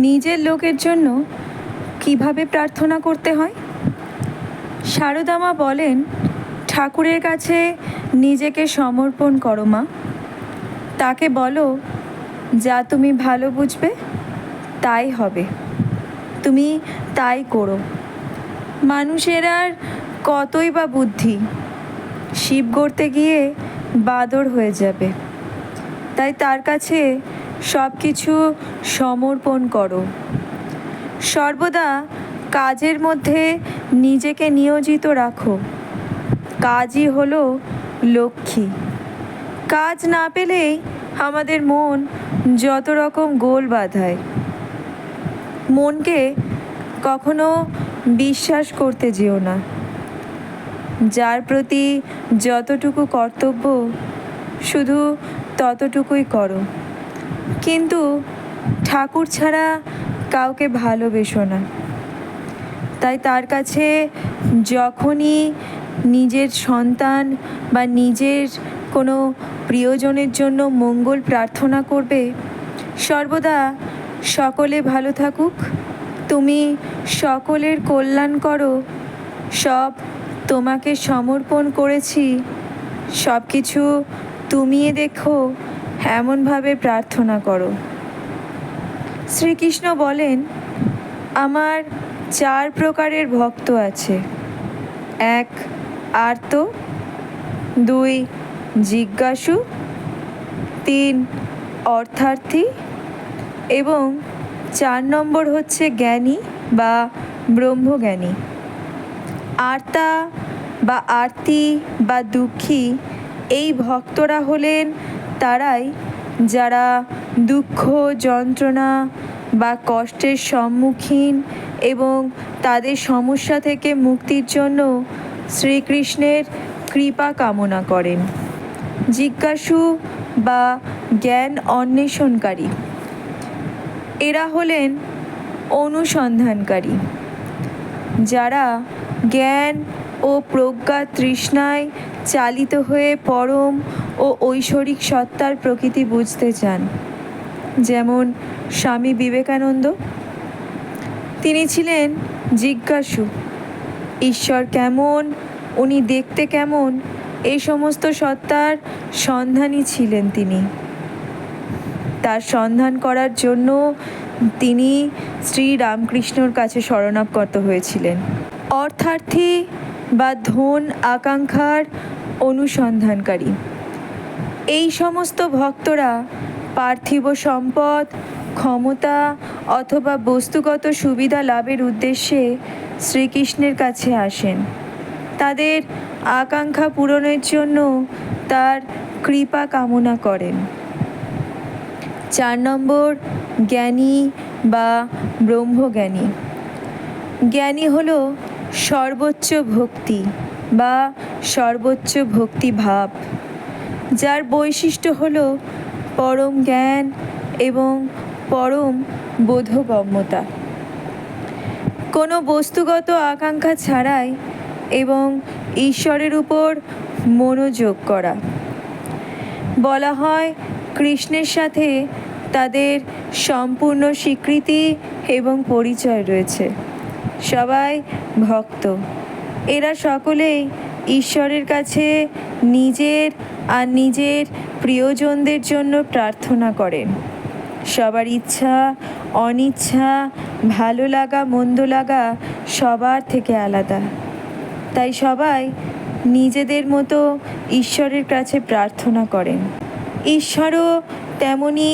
নিজের লোকের জন্য কিভাবে প্রার্থনা করতে হয়? সারদা মা বলেন, ঠাকুরের কাছে নিজেকে সমর্পণ করো মা। তাকে বলো, যা তুমি ভালো বুঝবে তাই হবে, তুমি তাই করো। মানুষের আর কতই বা বুদ্ধি, শিব গড়তে গিয়ে বাদর হয়ে যাবে। তাই তার কাছে সব কিছু সমর্পণ করো। সর্বদা কাজের মধ্যে নিজেকে নিয়োজিত রাখো। কাজই হলো লক্ষ্মী। কাজ না পেলেই আমাদের মন যত রকম গোল বাঁধায়। মনকে কখনো বিশ্বাস করতে যেও না। যার প্রতি যতটুকু কর্তব্য শুধু ততটুকুই করো, কিন্তু ঠাকুর ছাড়া কাউকে ভালোবেসো না। তাই তার কাছে যখনই নিজের সন্তান বা নিজের কোনো প্রিয়জনের জন্য মঙ্গল প্রার্থনা করবে, সর্বদা সকলে ভালো থাকুক, তুমি সকলের কল্যাণ করো, সব তোমাকে সমর্পণ করেছি, সব কিছু তুমিই দেখো, এমনভাবে প্রার্থনা করো। শ্রীকৃষ্ণ বলেন, আমার 4 প্রকারের ভক্ত আছে। 1 আর্ত, 2 জিজ্ঞাসু, 3 অর্থার্থী এবং 4 নম্বর হচ্ছে জ্ঞানী বা ব্রহ্মজ্ঞানী। আর্তা বা আর্তি বা দুঃখী এই ভক্তরা হলেন তারাই যারা দুঃখ, যন্ত্রণা বা কষ্টের সম্মুখীন এবং তাদের সমস্যা থেকে মুক্তির জন্য শ্রীকৃষ্ণের কৃপা কামনা করেন। জিজ্ঞাসু বা জ্ঞান অন্বেষণকারী, এরা হলেন অনুসন্ধানকারী, যারা জ্ঞান ও প্রজ্ঞা তৃষ্ণায় চালিত হয়ে পরম ও ঐশ্বরিক সত্তার প্রকৃতি বুঝতে চান। যেমন স্বামী বিবেকানন্দ, তিনি ছিলেন জিজ্ঞাসু। ঈশ্বর কেমন, উনি দেখতে কেমন, এই সমস্ত সত্তার সন্ধানী ছিলেন তিনি। তার সন্ধান করার জন্য তিনি শ্রী রামকৃষ্ণর কাছে শরণাগত হয়েছিলেন। অর্থার্থী বা ধন আকাঙ্ক্ষার অনুসন্ধানকারী, এই সমস্ত ভক্তরা পার্থিব সম্পদ, ক্ষমতা অথবা বস্তুগত সুবিধা লাভের উদ্দেশ্যে শ্রীকৃষ্ণের কাছে আসেন। তাদের আকাঙ্ক্ষা পূরণের জন্য তার কৃপা কামনা করেন। 4 নম্বর জ্ঞানী বা ব্রহ্মজ্ঞানী। জ্ঞানী হলো সর্বোচ্চ ভক্তি বা সর্বোচ্চ ভক্তিভাব, যার বৈশিষ্ট্য হলো পরম জ্ঞান এবং পরম বোধগম্যতা। কোনো বস্তুগত আকাঙ্ক্ষা ছাড়াই এবং ঈশ্বরের উপর মনোযোগ করা। বলা হয়, কৃষ্ণের সাথে তাদের সম্পূর্ণ স্বীকৃতি এবং পরিচয় রয়েছে। সবাই ভক্ত, এরা সকলেই ঈশ্বরের কাছে নিজের আর নিজের প্রিয়জনদের জন্য প্রার্থনা করেন। সবার ইচ্ছা, অনিচ্ছা, ভালো লাগা, মন্দ লাগা সবার থেকে আলাদা। তাই সবাই নিজেদের মতো ঈশ্বরের কাছে প্রার্থনা করেন। ঈশ্বরও তেমনি,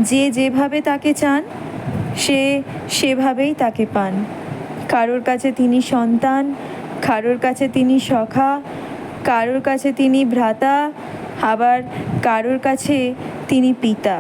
যে যেভাবে তাকে চান সে সেভাবেই তাকে পান। কারোর কাছে তিনি সন্তান, কারোর কাছে তিনি সখা, কারোর কাছে তিনি ভ্রাতা, আবার কারোর কাছে তিনি পিতা।